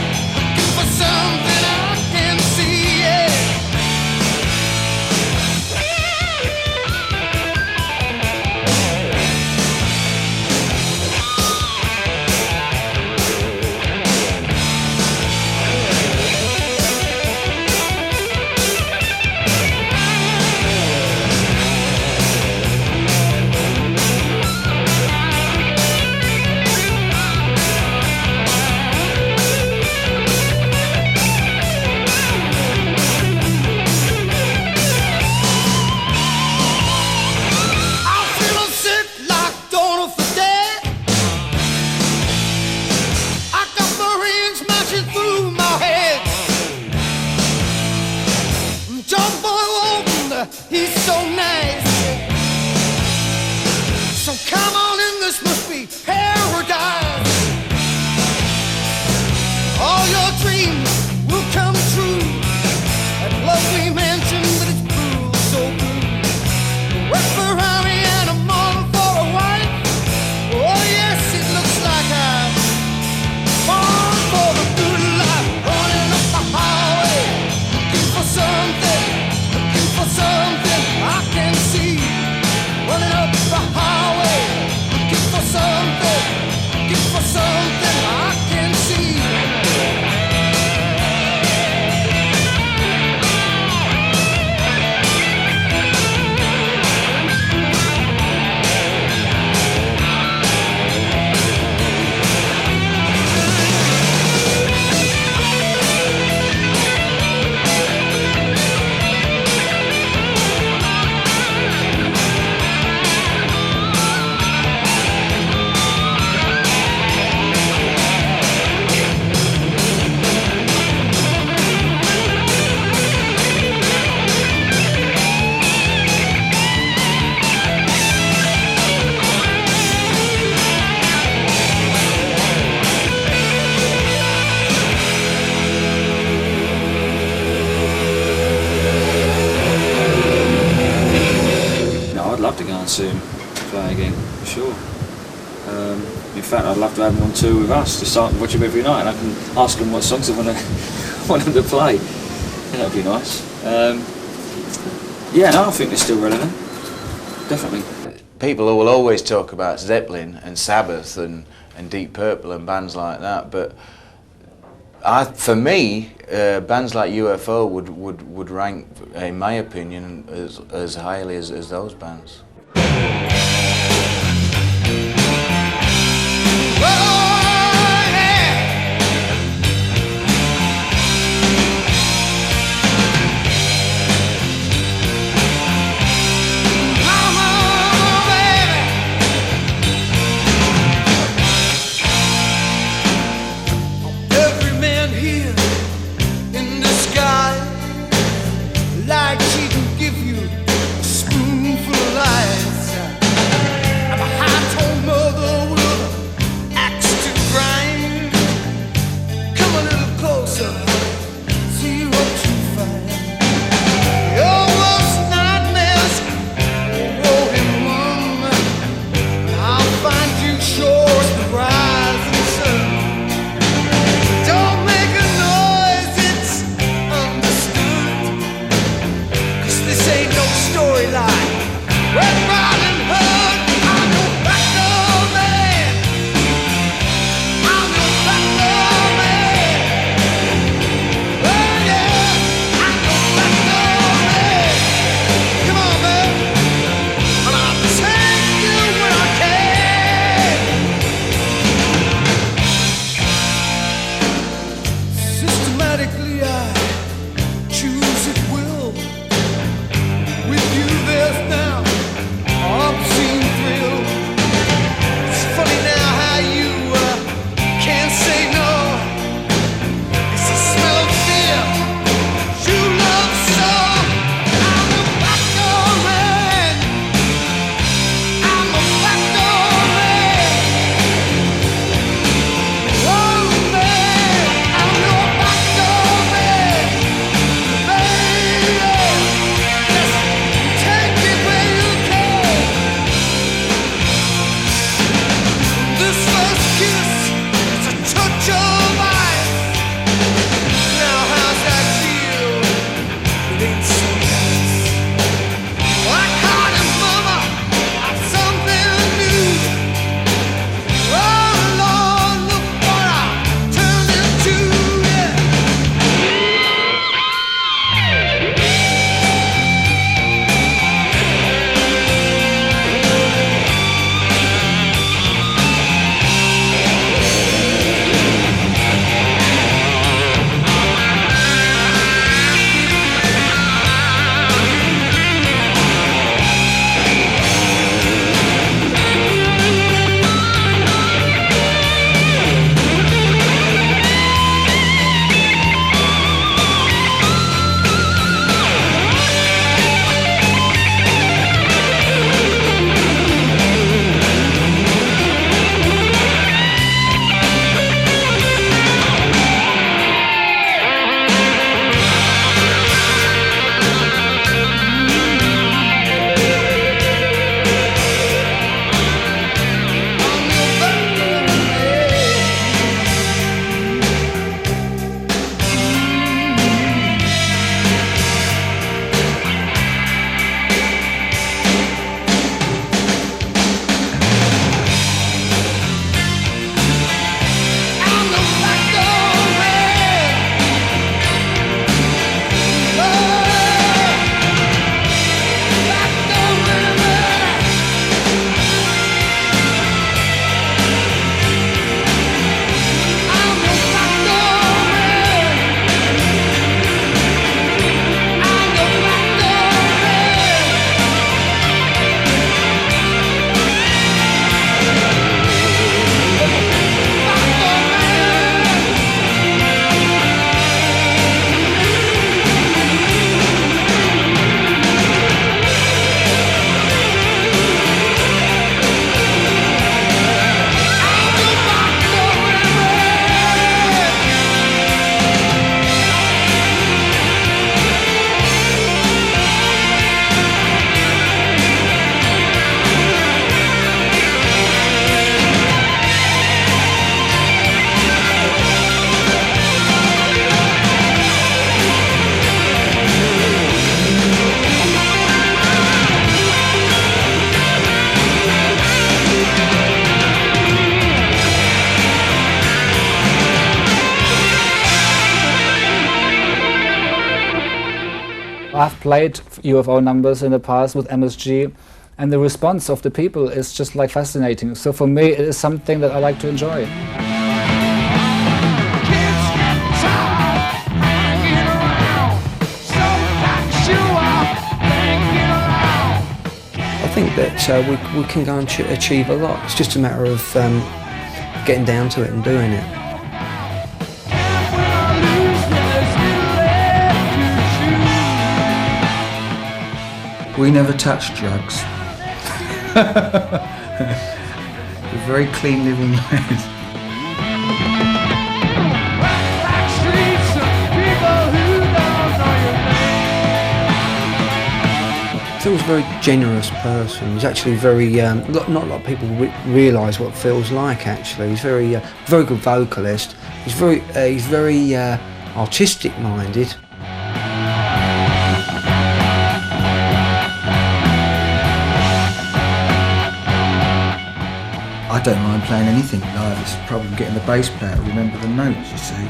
Come on in, this must be paradise. All your dreams will come true. That lovely mansion, but it's cruel, so blue. West Ferrari and a model for a wife. Oh yes, it looks like I'm born for the good life. Running up the highway, looking for something I can see. Running up the highway, looking for something I can see. No, I'd love to go and see him play again, for sure. In fact, I'd love to have him on tour with us, just so I can watch him every night and I can ask him what songs I want him to play. That'd be nice. Yeah, no, I think they're still relevant. Definitely. People will always talk about Zeppelin and Sabbath and Deep Purple and bands like that, but for me, bands like UFO would rank, in my opinion, as highly as those bands. Every man here in the sky, like he can give you a spoonful of lies. I've played UFO numbers in the past with MSG, and the response of the people is just like fascinating. So for me, it is something that I like to enjoy. Kids get tired hanging around, so pack you up, hanging around. I think that we can go and achieve a lot. It's just a matter of getting down to it and doing it. And when I lose, then there's little left to choose. We never touch drugs. We're very clean living lads. Back streets of people who don't know your name. Phil's a very generous person. He's actually very, not a lot of people realise what Phil's like actually. He's very good vocalist. He's very artistic minded. I don't mind playing anything live. It's the problem getting the bass player to remember the notes, you see.